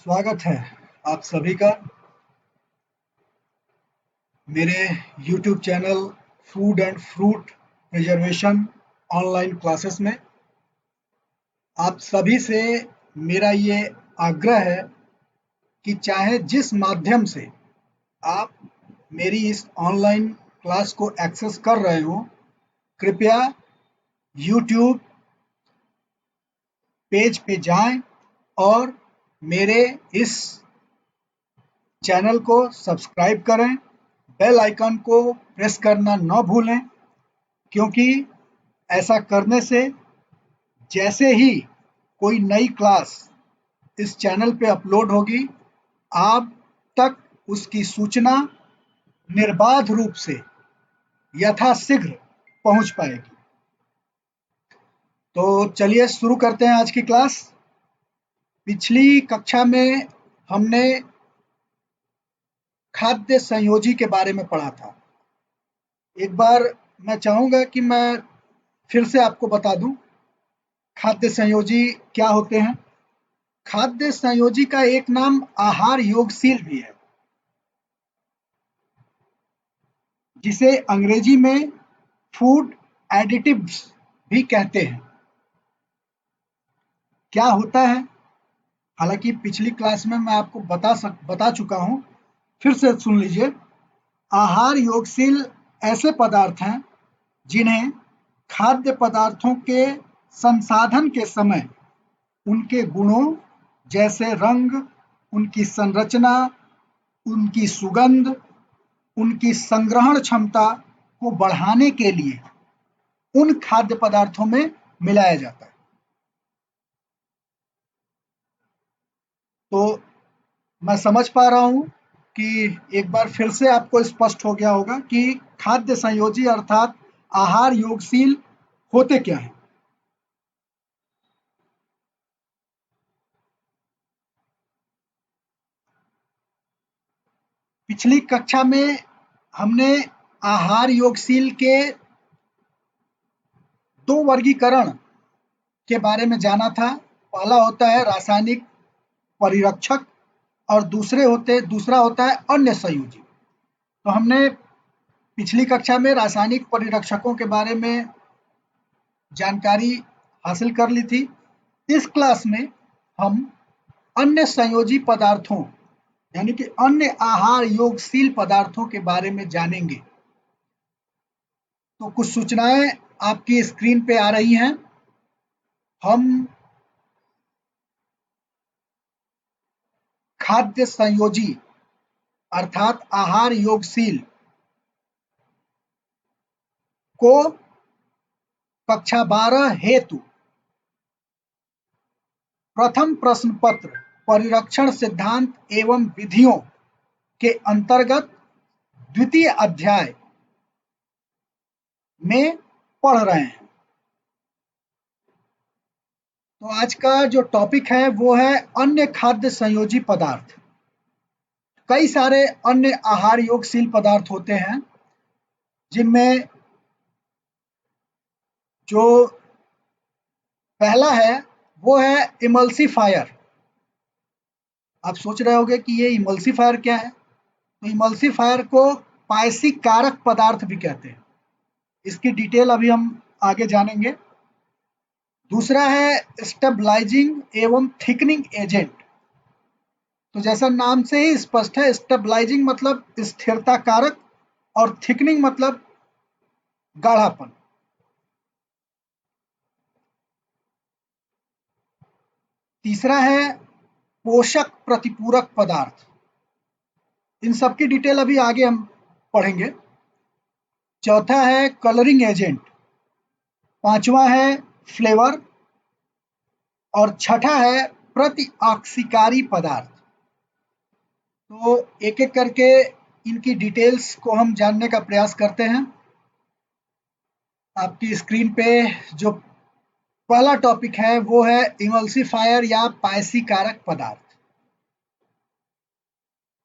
स्वागत है आप सभी का मेरे YouTube channel food and fruit preservation online classes में। आप सभी से मेरा ये आग्रह है कि चाहे जिस माध्यम से आप मेरी इस ऑनलाइन क्लास को एक्सेस कर रहे हो, कृपया YouTube पेज पे जाएं और मेरे इस चैनल को सब्सक्राइब करें, बेल आइकन को प्रेस करना न भूलें, क्योंकि ऐसा करने से जैसे ही कोई नई क्लास इस चैनल पे अपलोड होगी, आप तक उसकी सूचना निर्बाध रूप से यथाशीघ्र पहुंच पाएगी। तो चलिए शुरू करते हैं आज की क्लास। पिछली कक्षा में हमने खाद्य संयोजी के बारे में पढ़ा था। एक बार मैं चाहूँगा कि मैं फिर से आपको बता दूं, खाद्य संयोजी क्या होते हैं। खाद्य संयोजी का एक नाम आहार योगशील भी है, जिसे अंग्रेजी में फूड एडिटिव्स भी कहते हैं। क्या होता है? हालांकि पिछली क्लास में मैं आपको बता चुका हूं, फिर से सुन लीजिए। आहार योगशील ऐसे पदार्थ हैं जिन्हें खाद्य पदार्थों के संसाधन के समय उनके गुणों जैसे रंग, उनकी संरचना, उनकी सुगंध, उनकी संग्रहण क्षमता को बढ़ाने के लिए उन खाद्य पदार्थों में मिलाया जाता है। तो मैं समझ पा रहा हूं कि एक बार फिर से आपको स्पष्ट हो गया होगा कि खाद्य संयोजी अर्थात आहार योगशील होते क्या हैं। पिछली कक्षा में हमने आहार योगशील के दो वर्गीकरण के बारे में जाना था। पहला होता है रासायनिक परिरक्षक और दूसरा होता है अन्य संयोजी। तो हमने पिछली कक्षा में रासायनिक परिरक्षकों के बारे में जानकारी हासिल कर ली थी। इस क्लास में हम अन्य संयोजी पदार्थों यानी कि अन्य आहार योगशील पदार्थों के बारे में जानेंगे। तो कुछ सूचनाएं आपकी स्क्रीन पे आ रही हैं। हम खाद्य संयोजी अर्थात आहार योगशील को कक्षा 12 हेतु प्रथम प्रश्न पत्र परिरक्षण सिद्धांत एवं विधियों के अंतर्गत द्वितीय अध्याय में पढ़ रहे हैं। तो आज का जो टॉपिक है वो है अन्य खाद्य संयोजी पदार्थ। कई सारे अन्य आहार योगशील पदार्थ होते हैं, जिनमें जो पहला है वो है इमल्सिफायर। आप सोच रहे होंगे कि ये इमल्सिफायर क्या है। तो इमल्सिफायर को पायसी कारक पदार्थ भी कहते हैं। इसकी डिटेल अभी हम आगे जानेंगे। दूसरा है स्टेबलाइजिंग एवं थिकनिंग एजेंट। तो जैसा नाम से ही स्पष्ट है, स्टेबलाइजिंग मतलब स्थिरता कारक और थिकनिंग मतलब गाढ़ापन। तीसरा है पोषक प्रतिपूरक पदार्थ। इन सब की डिटेल अभी आगे हम पढ़ेंगे। चौथा है कलरिंग एजेंट। पांचवा है फ्लेवर और छठा है प्रतिऑक्सीकारी पदार्थ। तो एक एक करके इनकी डिटेल्स को हम जानने का प्रयास करते हैं। आपकी स्क्रीन पे जो पहला टॉपिक है वो है इमल्सिफायर या पायसी कारक पदार्थ।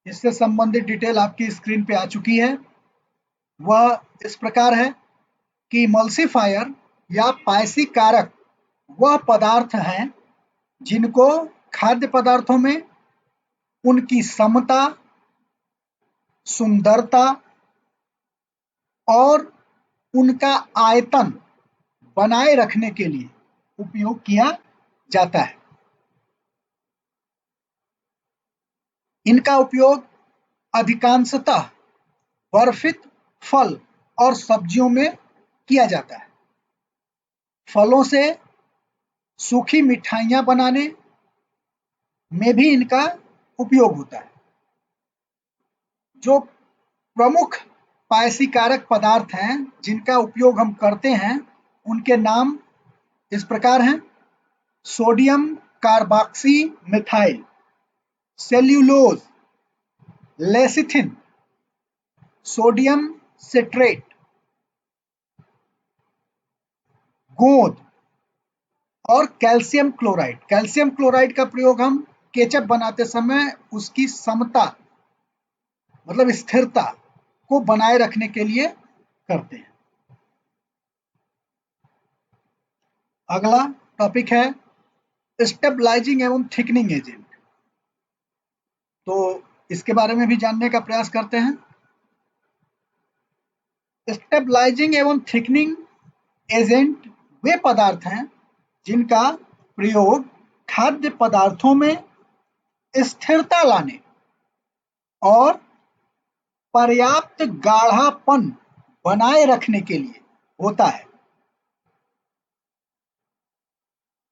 इससे संबंधित डिटेल आपकी स्क्रीन पे आ चुकी है। वह इस प्रकार है कि इमल्सिफायर या पायसी कारक वह पदार्थ हैं जिनको खाद्य पदार्थों में उनकी समता, सुंदरता और उनका आयतन बनाए रखने के लिए उपयोग किया जाता है। इनका उपयोग अधिकांशतः बर्फित फल और सब्जियों में किया जाता है। फलों से सूखी मिठाइयाँ बनाने में भी इनका उपयोग होता है। जो प्रमुख पायसीकारक पदार्थ हैं जिनका उपयोग हम करते हैं, उनके नाम इस प्रकार हैं: sodium carboxy methyl, cellulose, lecithin, sodium citrate, गोंद और कैल्शियम क्लोराइड। कैल्शियम क्लोराइड का प्रयोग हम केचप बनाते समय उसकी समता मतलब स्थिरता को बनाए रखने के लिए करते हैं। अगला टॉपिक है स्टेबलाइजिंग एवं थिकनिंग एजेंट। तो इसके बारे में भी जानने का प्रयास करते हैं। स्टेबलाइजिंग एवं थिकनिंग एजेंट वे पदार्थ हैं जिनका प्रयोग खाद्य पदार्थों में स्थिरता लाने और पर्याप्त गाढ़ापन बनाए रखने के लिए होता है।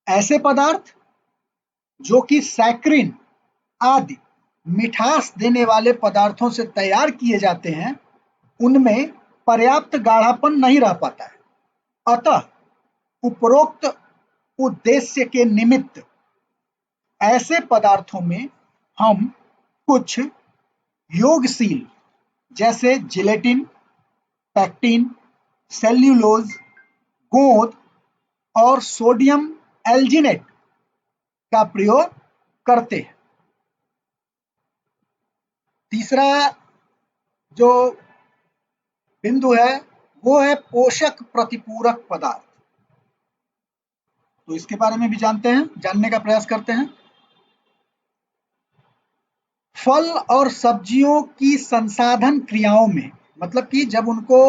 ऐसे पदार्थ जो कि सैकरिन आदि मिठास देने वाले पदार्थों से तैयार किए जाते हैं, उनमें पर्याप्त गाढ़ापन नहीं रह पाता है। अतः उपरोक्त उद्देश्य के निमित्त ऐसे पदार्थों में हम कुछ योगशील जैसे जिलेटिन, पैक्टिन, सेल्यूलोज, गोंद और सोडियम एल्जिनेट का प्रयोग करते हैं। तीसरा जो बिंदु है वो है पोषक प्रतिपूरक पदार्थ। तो इसके बारे में भी जानने का प्रयास करते हैं। फल और सब्जियों की संसाधन क्रियाओं में, मतलब कि जब उनको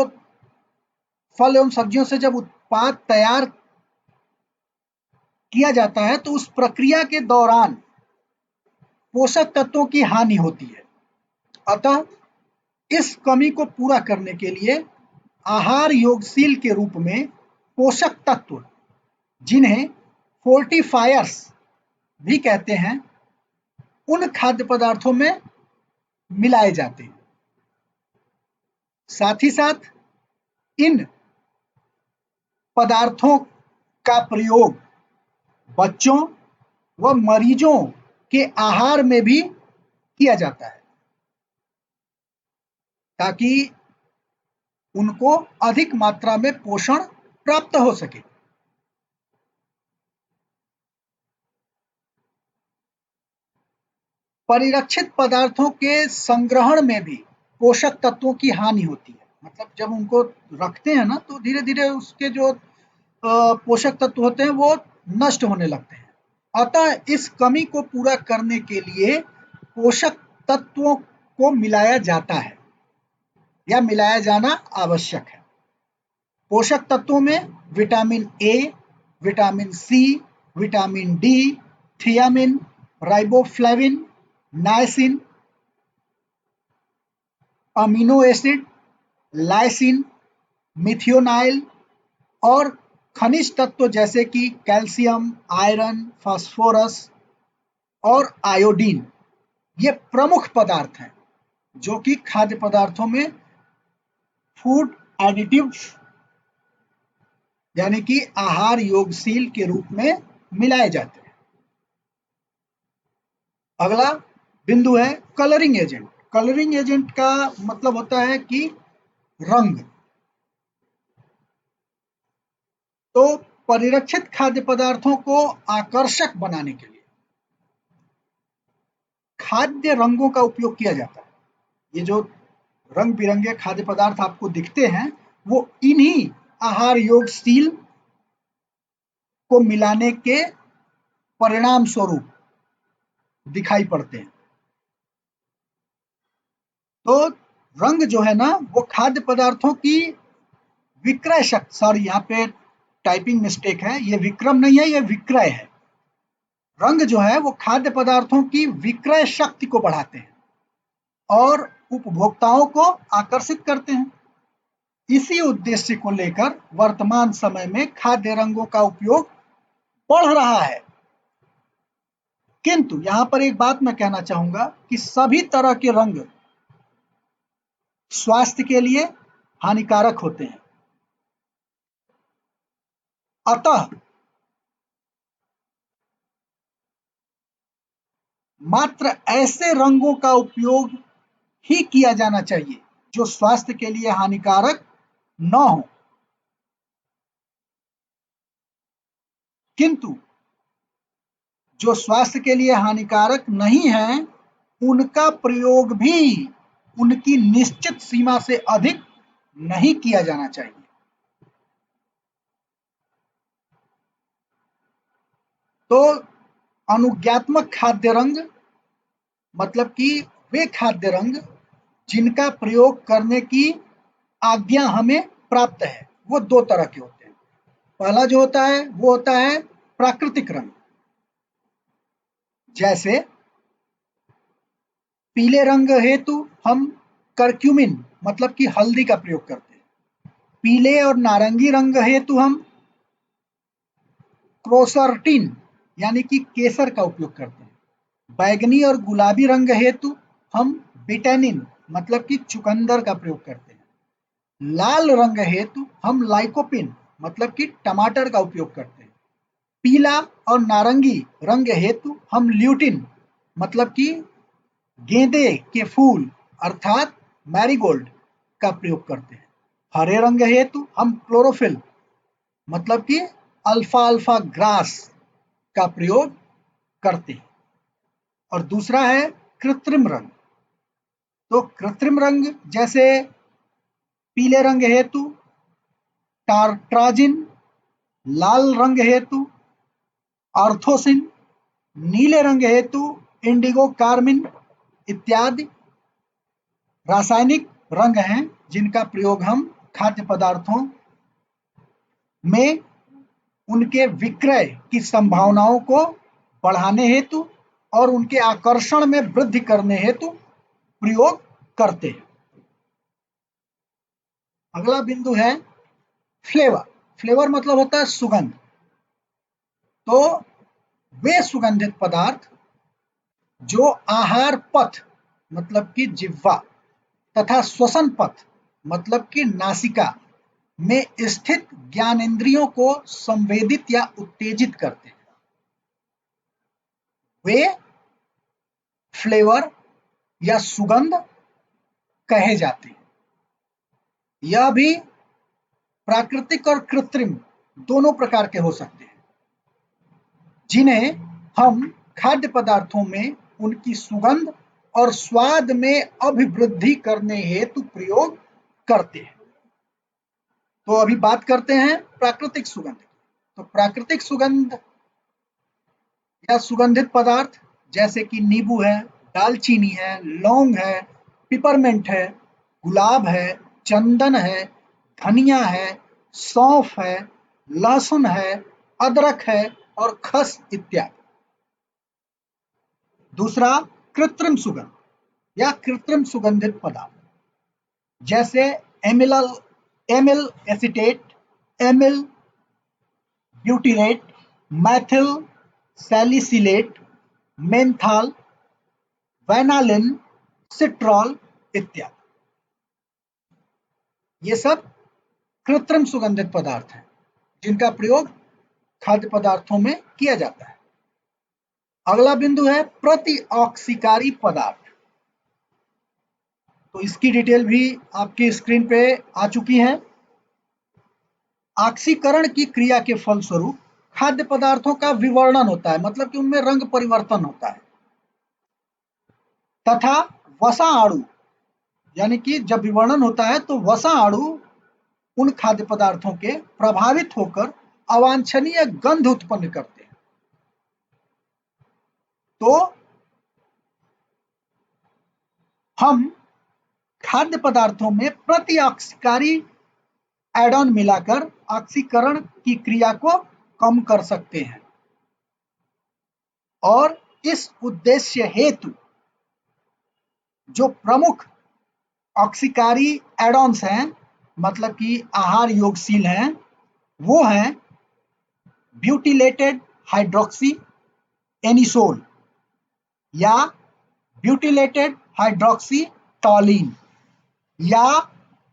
फल एवं सब्जियों से जब उत्पाद तैयार किया जाता है तो उस प्रक्रिया के दौरान पोषक तत्वों की हानि होती है। अतः इस कमी को पूरा करने के लिए आहार योगशील के रूप में पोषक तत्व, जिन्हें फोर्टिफायर्स भी कहते हैं, उन खाद्य पदार्थों में मिलाए जाते हैं। साथ ही साथ इन पदार्थों का प्रयोग बच्चों व मरीजों के आहार में भी किया जाता है ताकि उनको अधिक मात्रा में पोषण प्राप्त हो सके। परिरक्षित पदार्थों के संग्रहण में भी पोषक तत्वों की हानि होती है। मतलब जब उनको रखते हैं ना तो धीरे धीरे उसके जो पोषक तत्व होते हैं वो नष्ट होने लगते हैं। अतः इस कमी को पूरा करने के लिए पोषक तत्वों को मिलाया जाता है या मिलाया जाना आवश्यक है। पोषक तत्वों में vitamin A, vitamin C, vitamin D, thiamine, riboflavin, niacin, amino acid, lysine, methionyl और खनिज तत्व जैसे कि कैल्शियम, आयरन, फास्फोरस और आयोडीन, ये प्रमुख पदार्थ हैं जो कि खाद्य पदार्थों में फूड एडिटिव्स यानी कि आहार योगशील के रूप में मिलाए जाते हैं। अगला बिंदु है कलरिंग एजेंट। कलरिंग एजेंट का मतलब होता है कि रंग। तो परिरक्षित खाद्य पदार्थों को आकर्षक बनाने के लिए खाद्य रंगों का उपयोग किया जाता है। ये जो रंग बिरंगे खाद्य पदार्थ आपको दिखते हैं वो इन्हीं आहार योगशील को मिलाने के परिणाम स्वरूप दिखाई पड़ते हैं। तो रंग जो है ना वो खाद्य पदार्थों की विक्रय शक्ति, सॉरी यहाँ पे टाइपिंग मिस्टेक है, ये विक्रम नहीं है, ये विक्रय है। रंग जो है वो खाद्य पदार्थों की विक्रय शक्ति को बढ़ाते हैं और उपभोक्ताओं को आकर्षित करते हैं। इसी उद्देश्य को लेकर वर्तमान समय में खाद्य रंगों का उपयोग बढ़ रहा है। किंतु यहाँ पर एक बात मैं कहना चाहूंगा कि सभी तरह के रंग स्वास्थ्य के लिए हानिकारक होते हैं। अतः मात्र ऐसे रंगों का उपयोग ही किया जाना चाहिए जो स्वास्थ्य के लिए हानिकारक न हो। किंतु जो स्वास्थ्य के लिए हानिकारक नहीं है, उनका प्रयोग भी उनकी निश्चित सीमा से अधिक नहीं किया जाना चाहिए। तो अनुज्ञात्मक खाद्य रंग मतलब कि वे खाद्य रंग जिनका प्रयोग करने की आज्ञा हमें प्राप्त है, वो दो तरह के होते हैं। पहला जो होता है वो होता है प्राकृतिक रंग। जैसे पीले रंग हेतु हम करक्यूमिन मतलब कि हल्दी का प्रयोग करते हैं। पीले और नारंगी रंग हेतु हम क्रोसर्टिन यानी कि केसर का उपयोग करते हैं। बैगनी और गुलाबी रंग हेतु हम बिटेनिन मतलब कि चुकंदर का प्रयोग करते हैं। लाल रंग हेतु हम लाइकोपिन मतलब कि टमाटर का उपयोग करते हैं। पीला और नारंगी रंग हेतु हम ल्यूटिन मतलब कि गेंदे के फूल अर्थात मैरीगोल्ड का प्रयोग करते हैं। हरे रंग हेतु हम क्लोरोफिल मतलब कि अल्फा अल्फा ग्रास का प्रयोग करते हैं। और दूसरा है कृत्रिम रंग। तो कृत्रिम रंग जैसे पीले रंग हेतु टार्ट्राजिन, लाल रंग हेतु ऑर्थोसिन, नीले रंग हेतु इंडिगो कार्मिन इत्यादि रासायनिक रंग हैं जिनका प्रयोग हम खाद्य पदार्थों में उनके विक्रय की संभावनाओं को बढ़ाने हेतु और उनके आकर्षण में वृद्धि करने हेतु प्रयोग करते हैं। अगला बिंदु है फ्लेवर। फ्लेवर मतलब होता है सुगंध। तो वे सुगंधित पदार्थ जो आहार पथ मतलब कि जिह्वा तथा श्वसन पथ मतलब कि नासिका में स्थित ज्ञानेंद्रियों को संवेदित या उत्तेजित करते हैं, वे फ्लेवर या सुगंध कहे जाते हैं। यह भी प्राकृतिक और कृत्रिम दोनों प्रकार के हो सकते हैं, जिन्हें हम खाद्य पदार्थों में उनकी सुगंध और स्वाद में अभिवृद्धि करने हेतु प्रयोग करते हैं। तो अभी बात करते हैं प्राकृतिक सुगंध। तो प्राकृतिक सुगंध या सुगंधित पदार्थ जैसे कि नींबू है, दालचीनी है, लौंग है, पिपरमेंट है, गुलाब है, चंदन है, धनिया है, सौंफ है, लहसुन है, अदरक है और खस इत्यादि। दूसरा कृत्रिम सुगंध या कृत्रिम सुगंधित पदार्थ जैसे amyl acetate, amyl butyrate, methyl salicylate, menthol, vanillin, citral इत्यादि। ये सब कृत्रिम सुगंधित पदार्थ हैं जिनका प्रयोग खाद्य पदार्थों में किया जाता है। अगला बिंदु है प्रतिऑक्सीकारी पदार्थ। तो इसकी डिटेल भी आपकी स्क्रीन पे आ चुकी है। ऑक्सीकरण की क्रिया के फलस्वरूप खाद्य पदार्थों का विवर्णन होता है, मतलब कि उनमें रंग परिवर्तन होता है, तथा वसा अणु यानी कि जब विवर्णन होता है तो वसा अणु उन खाद्य पदार्थों के प्रभावित होकर अवांछनीय गंध उत्पन्न करते हैं। तो हम खाद्य पदार्थों में प्रतिऑक्सीकारी एडॉन मिलाकर ऑक्सीकरण की क्रिया को कम कर सकते हैं और इस उद्देश्य हेतु जो प्रमुख ऑक्सीकारी एडॉन्स हैं, मतलब कि आहार योगशील हैं, वो हैं ब्यूटिलेटेड हाइड्रोक्सी एनिसोल या ब्यूटिलेटेड हाइड्रोक्सी टॉलिन या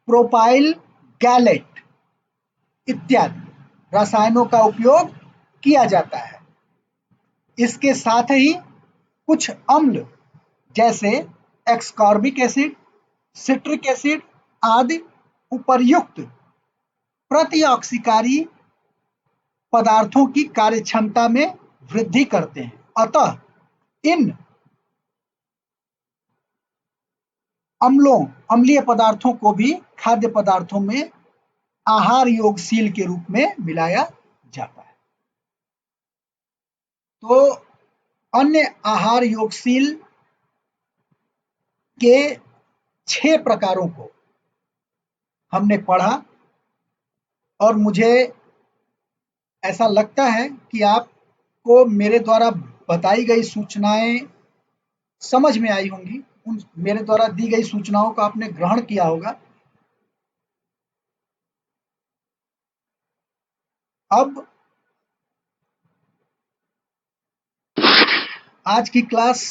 प्रोपाइल गैलेट इत्यादि रसायनों का उपयोग किया जाता है। इसके साथ ही कुछ अम्ल जैसे एक्सकॉर्बिक एसिड, सिट्रिक एसिड आदि उपर्युक्त प्रतिऑक्सीकारी पदार्थों की कार्यक्षमता में वृद्धि करते हैं। अतः इन अम्लीय पदार्थों को भी खाद्य पदार्थों में आहार योगशील के रूप में मिलाया जाता है। तो अन्य आहार योगशील के 6 प्रकारों को हमने पढ़ा और मुझे ऐसा लगता है कि आपको मेरे द्वारा बताई गई सूचनाएं समझ में आई होंगी। उन मेरे द्वारा दी गई सूचनाओं का आपने ग्रहण किया होगा। अब आज की क्लास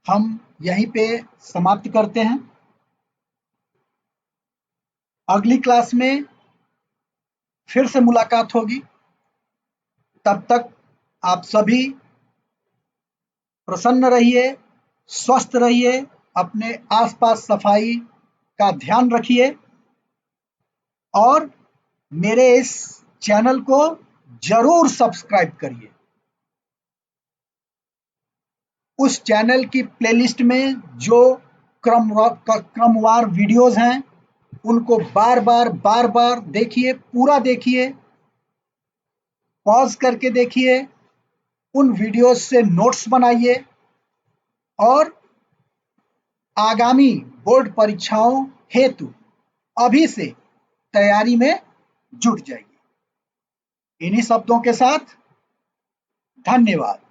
हम यहीं पे समाप्त करते हैं। अगली क्लास में फिर से मुलाकात होगी। तब तक आप सभी प्रसन्न रहिए, स्वस्थ रहिए, अपने आसपास सफाई का ध्यान रखिए और मेरे इस चैनल को जरूर सब्सक्राइब करिए। उस चैनल की प्लेलिस्ट में जो क्रमवार वीडियोस हैं उनको बार बार देखिए, पूरा देखिए, पॉज करके देखिए, उन वीडियोस से नोट्स बनाइए और आगामी बोर्ड परीक्षाओं हेतु अभी से तैयारी में जुट जाइए। इन्हीं शब्दों के साथ धन्यवाद।